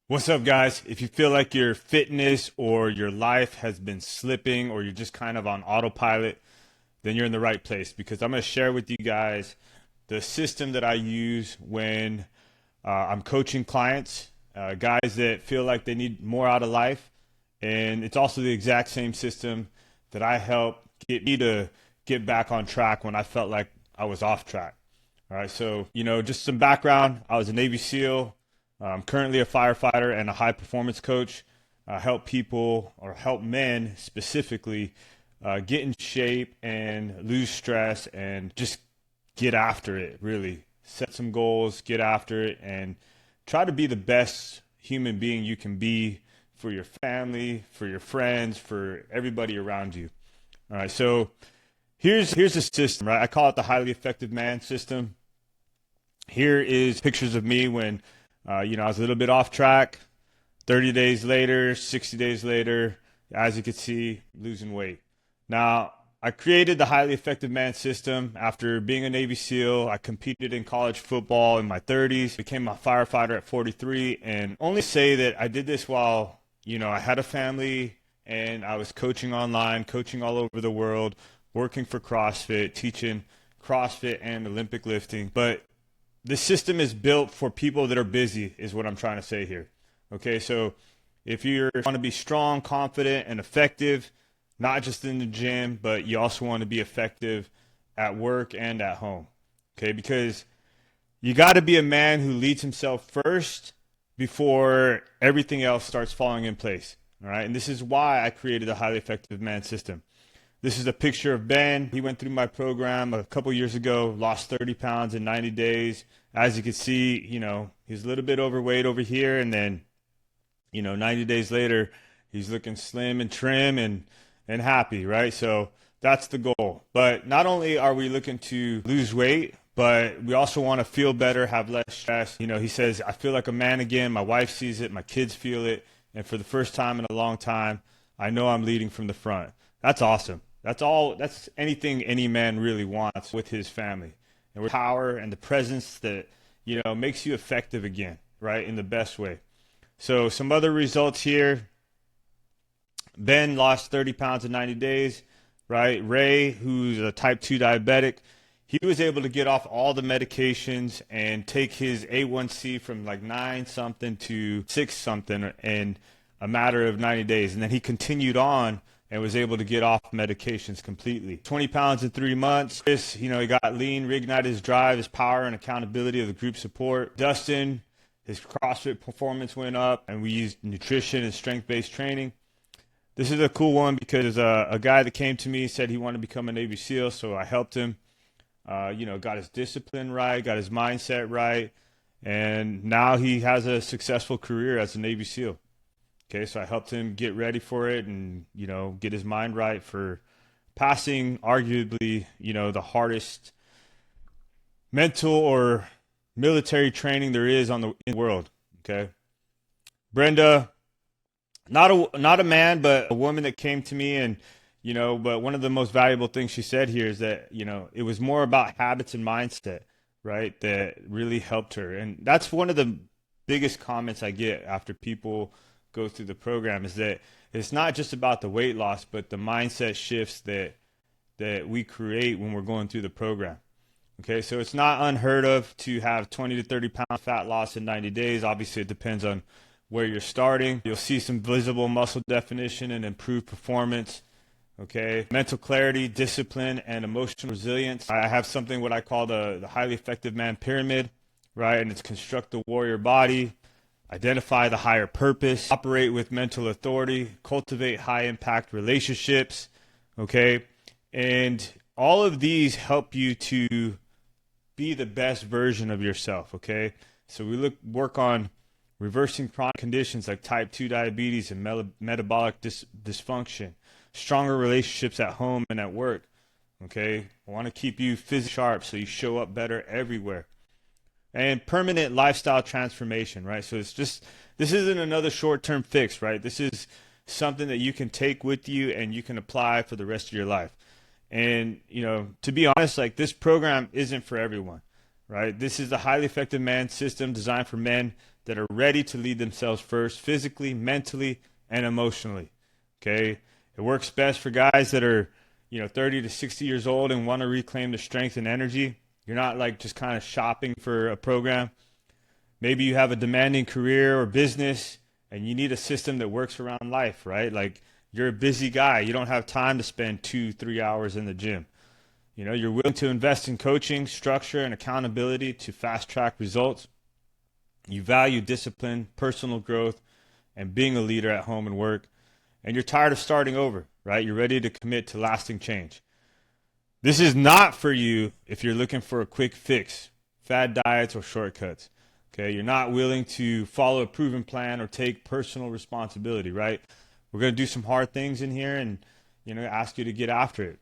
What's up, guys? If you feel like your fitness or your life has been slipping or you're just kind of on autopilot, then you're in the right place because I'm going to share with you guys the system that I use when I'm coaching clients, guys that feel like they need more out of life. And it's also the exact same system that I help get me to get back on track when I felt like I was off track. All right, so just some background. I was a Navy SEAL. I'm currently a firefighter and a high performance coach. I help people or help men specifically get in shape and lose stress and just get after it, really. Set some goals, get after it, and try to be the best human being you can be for your family, for your friends, for everybody around you. All right, so here's the system, right? I call it the highly effective man system. Here is pictures of me when I was a little bit off track. 30 days later, 60 days later, as you can see, losing weight. Now, I created the highly effective man system after being a Navy SEAL. I competed in college football in my 30s, became a firefighter at 43, and only say that I did this while, I had a family and I was coaching online, coaching all over the world, working for CrossFit, teaching CrossFit and Olympic lifting. But the system is built for people that are busy, is what I'm trying to say here. Okay, so if you want to be strong, confident, and effective, not just in the gym, but you also want to be effective at work and at home. Okay, because you got to be a man who leads himself first before everything else starts falling in place. All right, and this is why I created the highly effective man system. This is a picture of Ben. He went through my program a couple years ago, lost 30 pounds in 90 days. As you can see, he's a little bit overweight over here. And then, 90 days later, he's looking slim and trim and happy, right? So that's the goal. But not only are we looking to lose weight, but we also want to feel better, have less stress. He says, I feel like a man again. My wife sees it. My kids feel it. And for the first time in a long time, I know I'm leading from the front. That's awesome. That's anything any man really wants with his family. And with power and the presence that, makes you effective again, right? In the best way. So some other results here. Ben lost 30 pounds in 90 days, right? Ray, who's a type 2 diabetic, he was able to get off all the medications and take his A1C from like 9 something to 6 something in a matter of 90 days. And then he continued on and was able to get off medications completely. 20 pounds in 3 months. Chris, he got lean, reignited his drive, his power, and accountability of the group support. Dustin, his CrossFit performance went up, and we used nutrition and strength-based training. This is a cool one because a guy that came to me said he wanted to become a Navy SEAL, so I helped him. Got his discipline right, got his mindset right, and now he has a successful career as a Navy SEAL. Okay, so I helped him get ready for it and, get his mind right for passing arguably, the hardest mental or military training there is in the world. Okay. Brenda, not a man, but a woman that came to me and, but one of the most valuable things she said here is that, it was more about habits and mindset, right? That really helped her. And that's one of the biggest comments I get after people go through the program is that it's not just about the weight loss, but the mindset shifts that we create when we're going through the program. Okay, so it's not unheard of to have 20 to 30 pound fat loss in 90 days. Obviously, it depends on where you're starting. You'll see some visible muscle definition and improved performance. Okay, mental clarity, discipline, and emotional resilience. I have something what I call the highly effective man pyramid, right? And it's construct the warrior body, identify the higher purpose, operate with mental authority, cultivate high impact relationships, okay? And all of these help you to be the best version of yourself, okay? So we work on reversing chronic conditions like type 2 diabetes and metabolic dysfunction, stronger relationships at home and at work, okay? I want to keep you physically sharp so you show up better everywhere. And permanent lifestyle transformation, right? So this isn't another short-term fix, right? This is something that you can take with you and you can apply for the rest of your life. And, to be honest, like this program isn't for everyone, right? This is the highly effective man system designed for men that are ready to lead themselves first, physically, mentally, and emotionally. Okay? It works best for guys that are, 30 to 60 years old and want to reclaim their strength and energy. You're not like just kind of shopping for a program. Maybe you have a demanding career or business and you need a system that works around life, right? Like you're a busy guy. You don't have time to spend 2-3 hours in the gym. You're willing to invest in coaching, structure, and accountability to fast track results. You value discipline, personal growth, and being a leader at home and work. And you're tired of starting over, right? You're ready to commit to lasting change. This is not for you if you're looking for a quick fix, fad diets, or shortcuts. Okay, you're not willing to follow a proven plan or take personal responsibility, right? We're going to do some hard things in here and, ask you to get after it.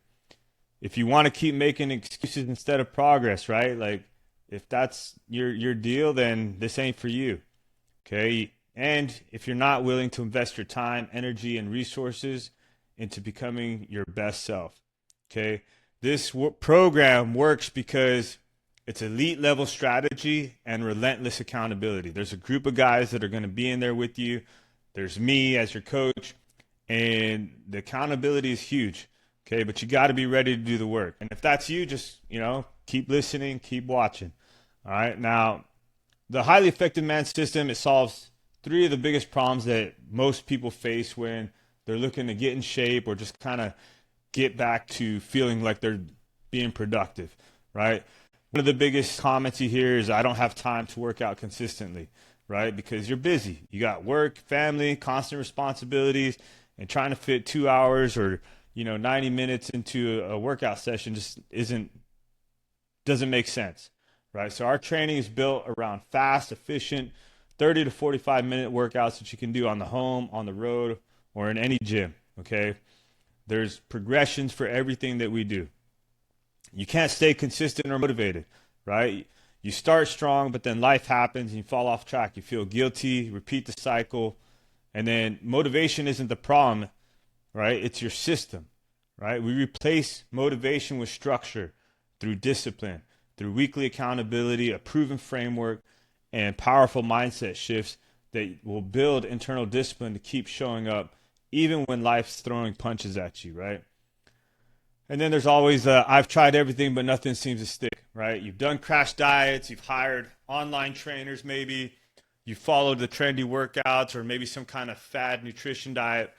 If you want to keep making excuses instead of progress, right? Like if that's your deal, then this ain't for you. Okay? And if you're not willing to invest your time, energy, and resources into becoming your best self, okay? This program works because it's elite level strategy and relentless accountability. There's a group of guys that are going to be in there with you. There's me as your coach, and the accountability is huge, okay? But you got to be ready to do the work. And if that's you, just, keep listening, keep watching. All right? Now, the highly effective man system, it solves 3 of the biggest problems that most people face when they're looking to get in shape or just kind of get back to feeling like they're being productive, right? One of the biggest comments you hear is, I don't have time to work out consistently, right? Because you're busy. You got work, family, constant responsibilities, and trying to fit 2 hours or, 90 minutes into a workout session just doesn't make sense, right? So our training is built around fast, efficient, 30 to 45 minute workouts that you can do on the home, on the road, or in any gym, okay? There's progressions for everything that we do. You can't stay consistent or motivated, right? You start strong, but then life happens and you fall off track. You feel guilty, repeat the cycle, and then motivation isn't the problem, right? It's your system, right? We replace motivation with structure through discipline, through weekly accountability, a proven framework, and powerful mindset shifts that will build internal discipline to keep showing up even when life's throwing punches at you, right? And then there's always I've tried everything, but nothing seems to stick, right? You've done crash diets, you've hired online trainers maybe, you followed the trendy workouts or maybe some kind of fad nutrition diet,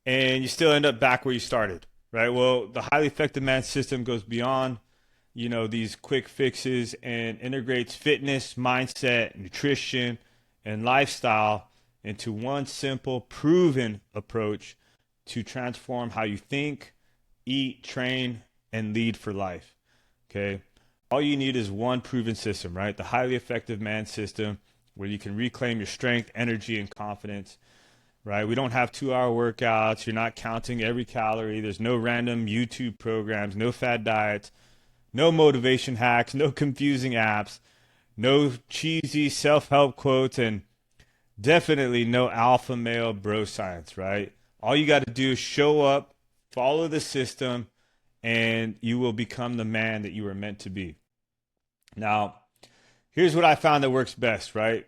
and you still end up back where you started, right? Well, the highly effective man system goes beyond, these quick fixes and integrates fitness, mindset, nutrition, and lifestyle into one simple, proven approach to transform how you think, eat, train, and lead for life. Okay? All you need is one proven system, right? The highly effective man system where you can reclaim your strength, energy, and confidence, right? We don't have 2-hour workouts. You're not counting every calorie. There's no random YouTube programs, no fad diets, no motivation hacks, no confusing apps, no cheesy self-help quotes, and definitely no alpha male bro science, right? All you got to do is show up, follow the system, and you will become the man that you were meant to be. Now, here's what I found that works best, right?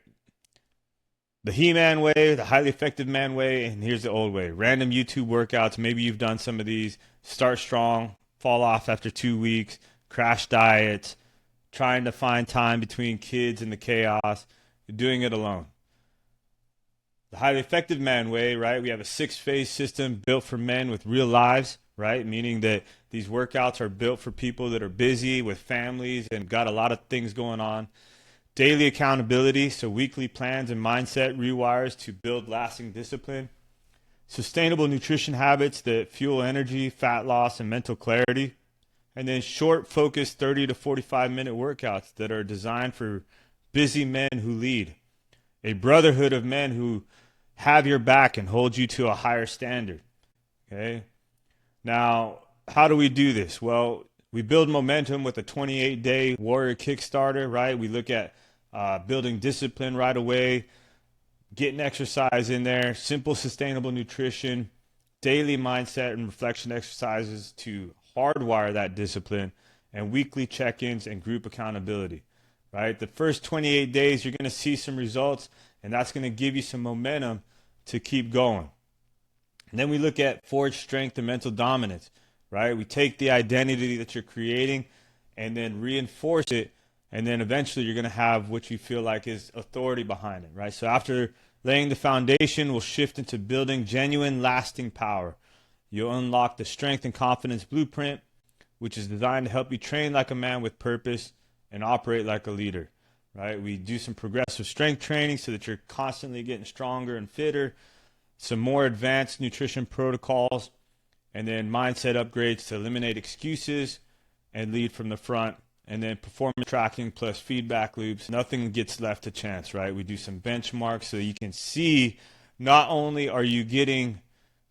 The He-Man way, the highly effective man way, and here's the old way. Random YouTube workouts. Maybe you've done some of these. Start strong, fall off after 2 weeks, crash diets, trying to find time between kids and the chaos, doing it alone. The highly effective man way, right? We have a 6-phase system built for men with real lives, right? Meaning that these workouts are built for people that are busy with families and got a lot of things going on. Daily accountability, so weekly plans and mindset rewires to build lasting discipline. Sustainable nutrition habits that fuel energy, fat loss, and mental clarity. And then short, focused 30 to 45 minute workouts that are designed for busy men who lead. A brotherhood of men who have your back and hold you to a higher standard. Okay? Now, how do we do this? Well, we build momentum with a 28-day warrior Kickstarter, right? We look at building discipline right away, getting exercise in there, simple, sustainable nutrition, daily mindset and reflection exercises to hardwire that discipline, and weekly check-ins and group accountability, right? The first 28 days, you're going to see some results, and that's going to give you some momentum to keep going. And then we look at forge strength and mental dominance, right? We take the identity that you're creating and then reinforce it, and then eventually you're going to have what you feel like is authority behind it, right? So after laying the foundation, we'll shift into building genuine, lasting power. You'll unlock the strength and confidence blueprint, which is designed to help you train like a man with purpose and operate like a leader, right? We do some progressive strength training so that you're constantly getting stronger and fitter, some more advanced nutrition protocols, and then mindset upgrades to eliminate excuses and lead from the front, and then performance tracking plus feedback loops. Nothing gets left to chance, right? We do some benchmarks so you can see not only are you getting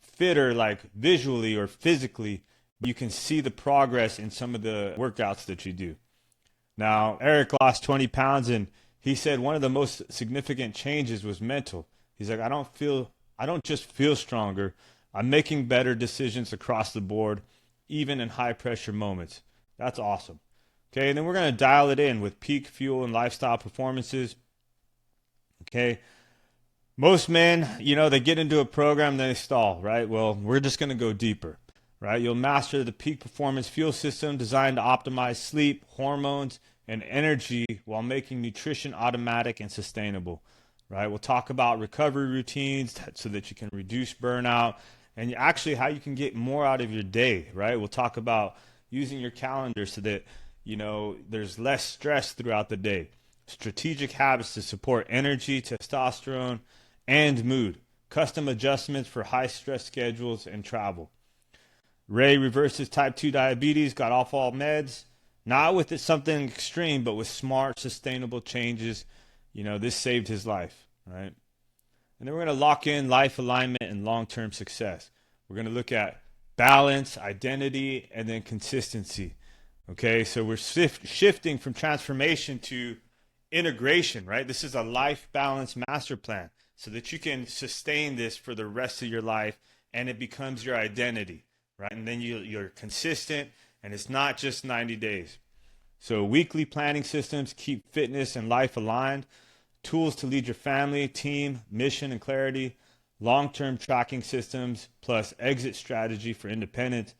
fitter like visually or physically, but you can see the progress in some of the workouts that you do. Now, Eric lost 20 pounds, and he said one of the most significant changes was mental. He's like, I don't just feel stronger, I'm making better decisions across the board, even in high pressure moments. That's awesome. Okay, and then we're going to dial it in with peak fuel and lifestyle performances. Okay, most men, they get into a program, then they stall, right? Well, we're just going to go deeper, right? You'll master the peak performance fuel system designed to optimize sleep, hormones, and energy while making nutrition automatic and sustainable, right? We'll talk about recovery routines so that you can reduce burnout and actually how you can get more out of your day, right? We'll talk about using your calendar so that, there's less stress throughout the day. Strategic habits to support energy, testosterone, and mood. Custom adjustments for high stress schedules and travel. Ray reverses type 2 diabetes, got off all meds, not with something extreme, but with smart, sustainable changes. This saved his life, right? And then we're going to lock in life alignment and long-term success. We're going to look at balance, identity, and then consistency. Okay, so we're shifting from transformation to integration, right? This is a life balance master plan so that you can sustain this for the rest of your life and it becomes your identity, right? And then you're consistent and it's not just 90 days. So weekly planning systems keep fitness and life aligned, tools to lead your family, team, mission, and clarity, long-term tracking systems, plus exit strategy for independence,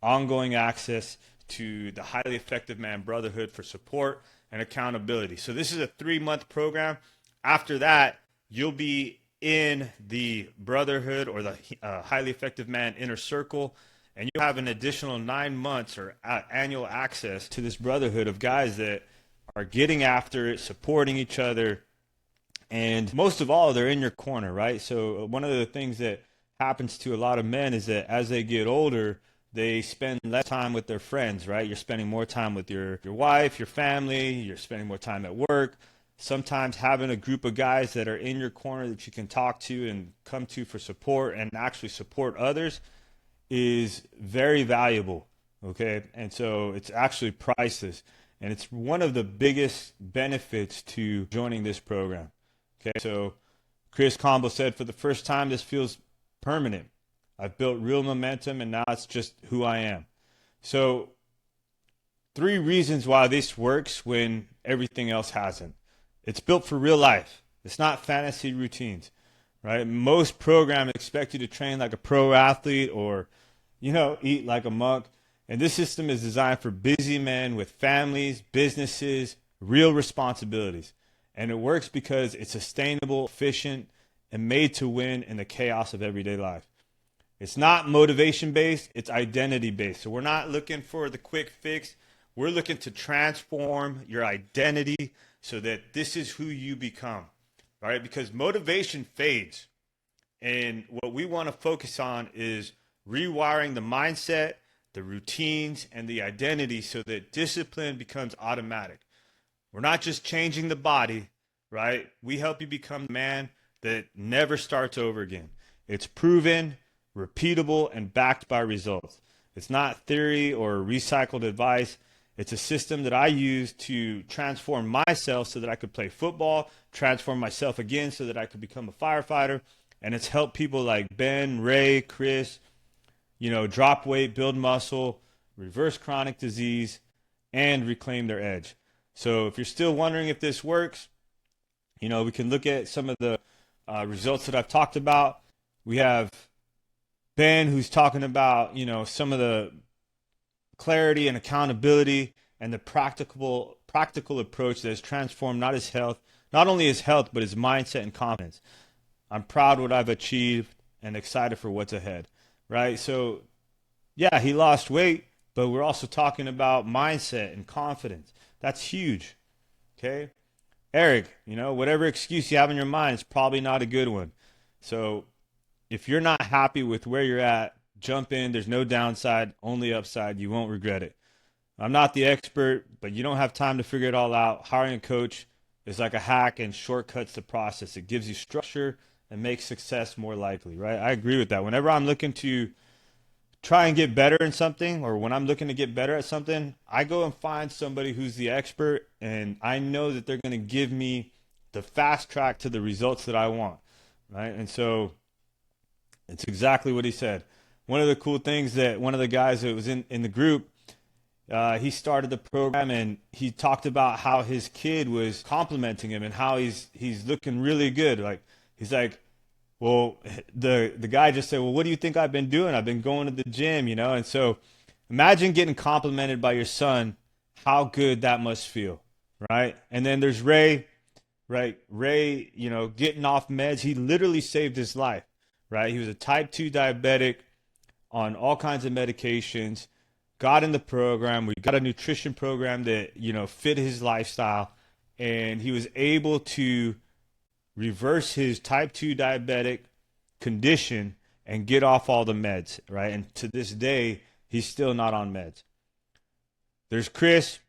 ongoing access to the highly effective man brotherhood for support and accountability. So this is a 3-month program. After that, you'll be in the brotherhood or the highly effective man inner circle, and you'll have an additional 9 months or annual access to this brotherhood of guys that are getting after it, supporting each other, and most of all, they're in your corner, right? So one of the things that happens to a lot of men is that as they get older, they spend less time with their friends, right? You're spending more time with your wife, your family, you're spending more time at work. Sometimes having a group of guys that are in your corner that you can talk to and come to for support and actually support others is very valuable, okay? And so it's actually priceless. And it's one of the biggest benefits to joining this program. Okay, so Chris Combo said, for the first time, this feels permanent. I've built real momentum, and now it's just who I am. So 3 reasons why this works when everything else hasn't. It's built for real life. It's not fantasy routines, right? Most programs expect you to train like a pro athlete or, eat like a monk. And this system is designed for busy men with families, businesses, real responsibilities. And it works because it's sustainable, efficient, and made to win in the chaos of everyday life. It's not motivation-based, it's identity-based. So we're not looking for the quick fix. We're looking to transform your identity so that this is who you become, right? Because motivation fades. And what we want to focus on is rewiring the mindset, the routines, and the identity so that discipline becomes automatic. We're not just changing the body, right? We help you become the man that never starts over again. It's proven, repeatable, and backed by results. It's not theory or recycled advice. It's a system that I use to transform myself so that I could play football, transform myself again so that I could become a firefighter. And it's helped people like Ben, Ray, Chris, drop weight, build muscle, reverse chronic disease, and reclaim their edge. So if you're still wondering if this works, We can look at some of the results that I've talked about. We have Ben who's talking about, some of the clarity and accountability and the practical approach that has transformed not only his health, but his mindset and confidence. I'm proud of what I've achieved and excited for what's ahead, right? So, yeah, he lost weight, but we're also talking about mindset and confidence. That's huge, okay? Eric, whatever excuse you have in your mind is probably not a good one. So, if you're not happy with where you're at, jump in. There's no downside, only upside. You won't regret it. I'm not the expert, but you don't have time to figure it all out. Hiring a coach is like a hack and shortcuts the process. It gives you structure and makes success more likely, right? I agree with that. Whenever I'm looking to try and get better in something, or when I'm looking to get better at something, I go and find somebody who's the expert, and I know that they're going to give me the fast track to the results that I want, right? And so it's exactly what he said. One of the cool things that one of the guys that was in the group, he started the program and he talked about how his kid was complimenting him and how he's looking really good. Like he's like, well, the guy just said, well, what do you think I've been doing? I've been going to the gym, And so imagine getting complimented by your son, how good that must feel, right? And then there's Ray, right? Ray, getting off meds. He literally saved his life, right? He was a type 2 diabetic on all kinds of medications, got in the program. We got a nutrition program that, fit his lifestyle. And he was able to reverse his type 2 diabetic condition and get off all the meds, right? And to this day, he's still not on meds. There's Chris,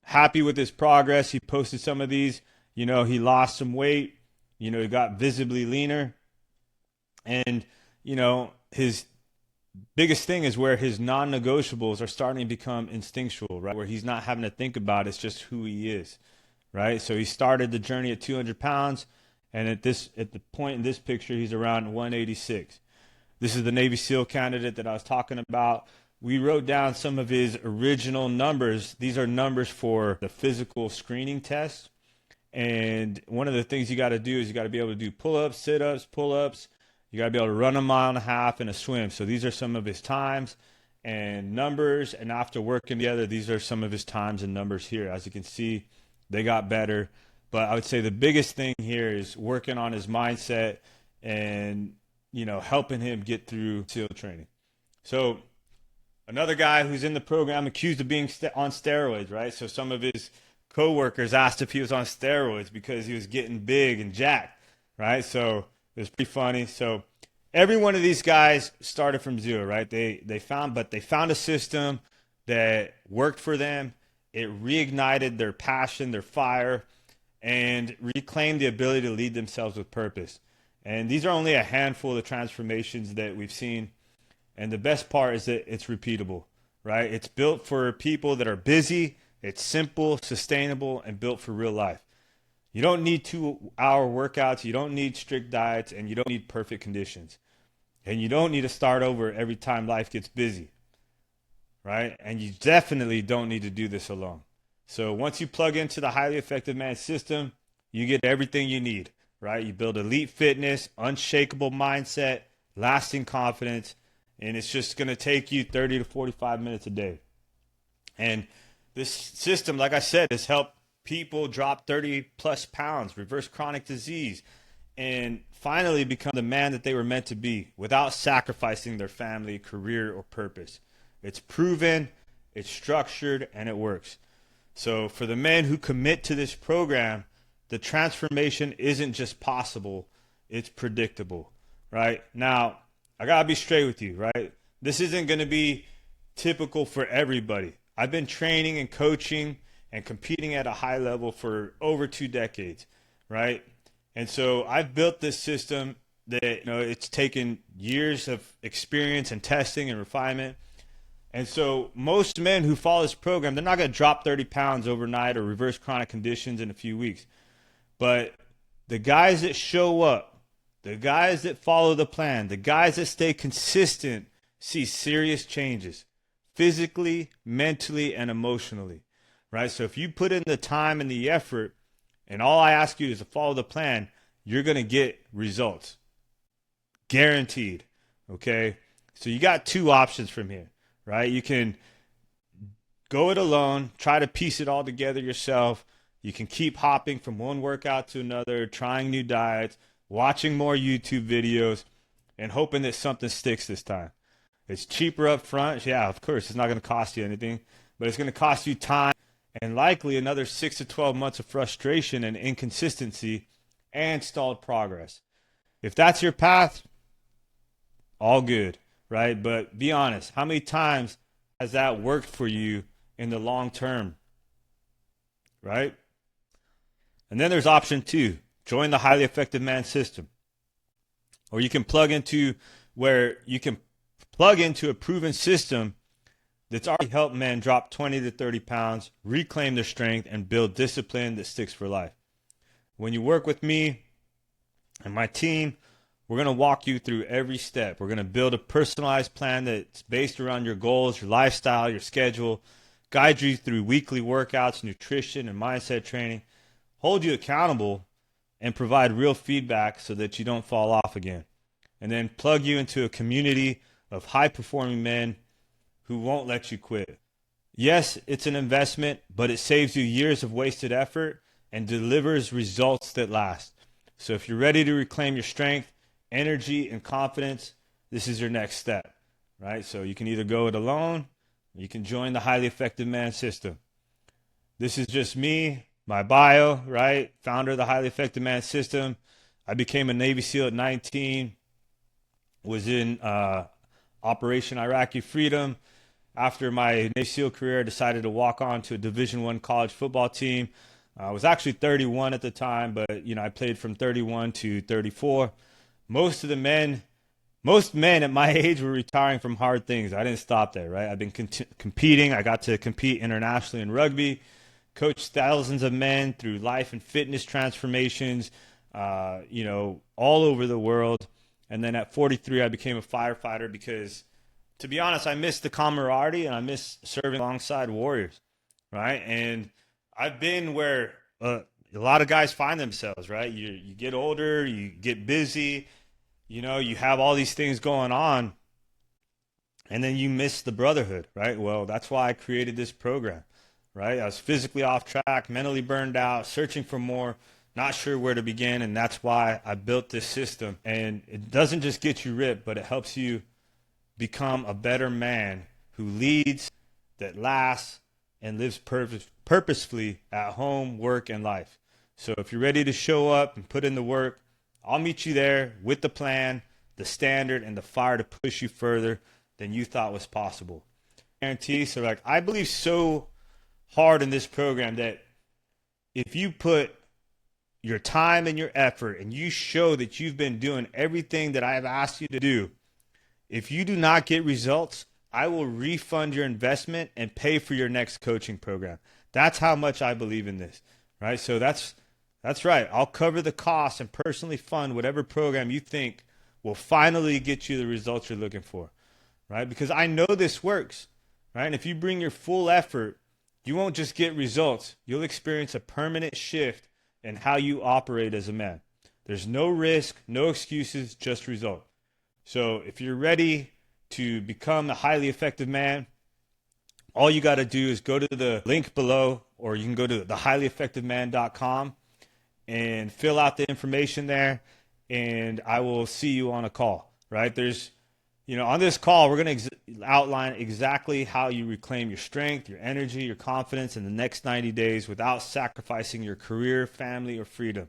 happy with his progress. He posted some of these. He lost some weight. He got visibly leaner. And, his biggest thing is where his non-negotiables are starting to become instinctual, right? Where he's not having to think about it, it's just who he is, right? So he started the journey at 200 pounds. And at the point in this picture, he's around 186. This is the Navy SEAL candidate that I was talking about. We wrote down some of his original numbers. These are numbers for the physical screening test. And one of the things you got to do is you got to be able to do pull-ups, sit-ups, pull-ups. You got to be able to run a mile and a half and a swim. So these are some of his times and numbers. And after working together, these are some of his times and numbers here. As you can see, they got better. But I would say the biggest thing here is working on his mindset and, helping him get through SEAL training. So another guy who's in the program accused of being on steroids, right? So some of his coworkers asked if he was on steroids because he was getting big and jacked, right? So it was pretty funny. So every one of these guys started from zero, right? They found a system that worked for them. It reignited their passion, their fire, and reclaim the ability to lead themselves with purpose. And these are only a handful of the transformations that we've seen. And the best part is that it's repeatable, right? It's built for people that are busy. It's simple, sustainable, and built for real life. You don't need 2-hour workouts. You don't need strict diets, and you don't need perfect conditions. And you don't need to start over every time life gets busy, right? And you definitely don't need to do this alone. So once you plug into the Highly Effective Man system, you get everything you need, right? You build elite fitness, unshakable mindset, lasting confidence, and it's just going to take you 30 to 45 minutes a day. And this system, like I said, has helped people drop 30 plus pounds, reverse chronic disease, and finally become the man that they were meant to be without sacrificing their family, career, or purpose. It's proven, it's structured, and it works. So for the men who commit to this program, the transformation isn't just possible, it's predictable, right? Now, I gotta be straight with you, right? This isn't gonna be typical for everybody. I've been training and coaching and competing at a high level for over 2 decades, right? And so I've built this system that, it's taken years of experience and testing and refinement. And so most men who follow this program, they're not going to drop 30 pounds overnight or reverse chronic conditions in a few weeks. But the guys that show up, the guys that follow the plan, the guys that stay consistent see serious changes physically, mentally, and emotionally, right? So if you put in the time and the effort, And all I ask you is to follow the plan. You're going to get results. Guaranteed. Okay? So you got two options from here, right? You can go it alone, try to piece it all together yourself. You can keep hopping from one workout to another, trying new diets, watching more YouTube videos, and hoping that something sticks this time. It's cheaper up front. Yeah, of course, it's not going to cost you anything, but it's going to cost you time and likely another 6 to 12 months of frustration and inconsistency and stalled progress. If that's your path, all good, right? But be honest, how many times has that worked for you in the long term, right? And then there's option two, join the highly effective man system. Or you can plug into a proven system that's already helped men drop 20 to 30 pounds, reclaim their strength, and build discipline that sticks for life. When you work with me and my team, we're going to walk you through every step. We're going to build a personalized plan that's based around your goals, your lifestyle, your schedule, guide you through weekly workouts, nutrition, and mindset training, hold you accountable, and provide real feedback so that you don't fall off again. And then plug you into a community of high-performing men who won't let you quit. Yes, it's an investment, but it saves you years of wasted effort and delivers results that last. So if you're ready to reclaim your strength, energy, and confidence, this is your next step, right? So you can either go it alone, or you can join the highly effective man system. This is just me, my bio, right? Founder of the highly effective man system. I became a Navy SEAL at 19, was in Operation Iraqi Freedom. After my Navy SEAL career, I decided to walk on to a Division I college football team. I was actually 31 at the time, but I played from 31 to 34. Most men at my age were retiring from hard things. I didn't stop there, right? I've been competing. I got to compete internationally in rugby, coached thousands of men through life and fitness transformations, all over the world. And then at 43, I became a firefighter because, to be honest, I miss the camaraderie and I miss serving alongside warriors, right? And I've been where a lot of guys find themselves, right? You get older, you get busy, you have all these things going on, and then you miss the brotherhood, right? Well, that's why I created this program, right? I was physically off track, mentally burned out, searching for more, not sure where to begin, and that's why I built this system. And it doesn't just get you ripped, but it helps you become a better man who leads, that lasts, and lives purposefully at home, work, and life. So if you're ready to show up and put in the work, I'll meet you there with the plan, the standard, and the fire to push you further than you thought was possible. Guarantee. So I believe so hard in this program that if you put your time and your effort and you show that you've been doing everything that I've asked you to do, if you do not get results, I will refund your investment and pay for your next coaching program. That's how much I believe in this, right? So that's right. I'll cover the cost and personally fund whatever program you think will finally get you the results you're looking for, right? Because I know this works, right? And if you bring your full effort, you won't just get results. You'll experience a permanent shift in how you operate as a man. There's no risk, no excuses, just result. So if you're ready to become a highly effective man, all you got to do is go to the link below, or you can go to thehighlyeffectiveman.com and fill out the information there, and I will see you on a call, right? There's, on this call, we're going to outline exactly how you reclaim your strength, your energy, your confidence in the next 90 days without sacrificing your career, family, or freedom.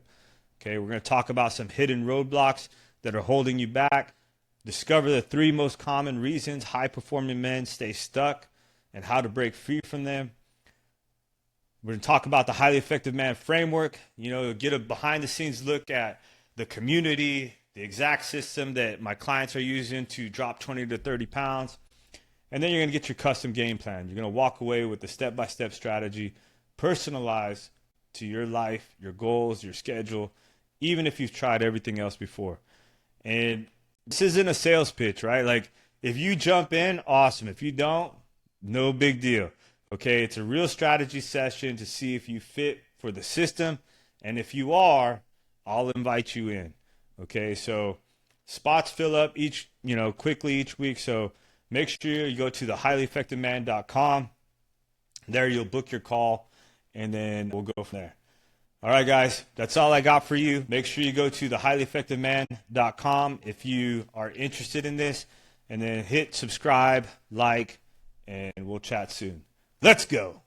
Okay, we're going to talk about some hidden roadblocks that are holding you back, discover the 3 most common reasons high-performing men stay stuck and how to break free from them. We're going to talk about the highly effective man framework, get a behind-the-scenes look at the community, the exact system that my clients are using to drop 20 to 30 pounds. And then you're going to get your custom game plan. You're going to walk away with the step-by-step strategy, personalized to your life, your goals, your schedule, even if you've tried everything else before. And this isn't a sales pitch, right? If you jump in, awesome. If you don't, no big deal. Okay, it's a real strategy session to see if you fit for the system And if you are, I'll invite you in. Okay, so spots fill up quickly each week. So make sure you go to thehighlyeffectiveman.com. There you'll book your call, and then we'll go from there. All right, guys, that's all I got for you. Make sure you go to thehighlyeffectiveman.com if you are interested in this, and then hit subscribe, like, and we'll chat soon. Let's go.